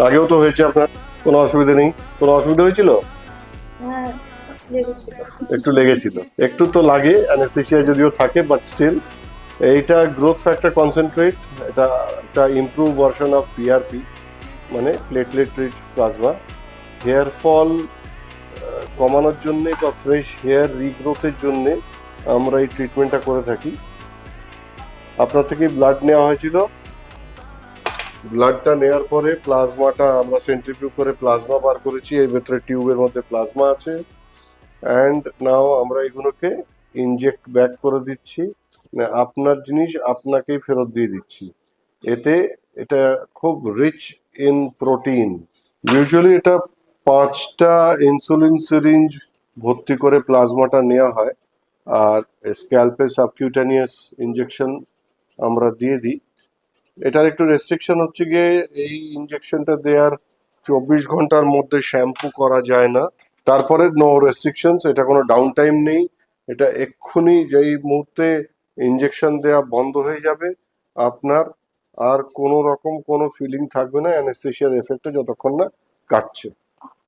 আগেও তো হয়েছে আপনার, কোনো অসুবিধা নেই? কোনো অসুবিধা হয়েছিল? হ্যাঁ, লেগেছিল। একটু লেগেছিল, একটু তো লাগে অ্যানেস্থেসিয়া যদিও থাকে, বাট স্টিল এইটা গ্রোথ ফ্যাক্টর কনসেন্ট্রেট। এটা একটা ইমপ্রুভ ভার্সন অফ পিআরপি, মানে platelet rich plasma. Hair fall কমানোর জন্যে বা ফ্রেশ হেয়ার রিগ্রোথের জন্যে আমরা এই ট্রিটমেন্টটা করে থাকি। আপনার থেকে ব্লাড নেওয়া হয়েছিল, ব্লাডটা নেওয়ার পরে প্লাজমাটা আমরা সেন্ট্রিফিউজ করে প্লাজমা বার করেছি, এর ভেতরে টিউবের মধ্যে প্লাজমা আছে। অ্যান্ড নাও আমরা এগুলোকে ইনজেক্ট ব্যাক করে দিচ্ছি, আপনার জিনিস আপনাকেই ফেরত দিয়ে দিচ্ছি। এতে এটা খুব রিচ ইন প্রোটিন। ইউজুয়ালি এটা 5টা ইনসুলিন সিরিঞ্জ ভর্তি করে প্লাজমাটা নেওয়া হয়, আর স্ক্যাল্পে সাবকিউটানিয়াস ইনজেকশন আমরা দিয়ে দিই। এটার একটু রেস্ট্রিকশন হচ্ছে গিয়ে এই ইনজেকশনটা দেওয়ার 24 ঘন্টার মধ্যে শ্যাম্পু করা যায় না। তারপরে নো রেস্ট্রিকশনস, এটা কোনো ডাউন টাইম নেই। এটা এক্ষুনি যেই মুহূর্তে ইনজেকশন দেওয়া বন্ধ হয়ে যাবে, আপনার আর কোনো রকম কোনো ফিলিং থাকবে না অ্যানেস্থেশিয়ার এফেক্টে, যতক্ষণ না কাটছে।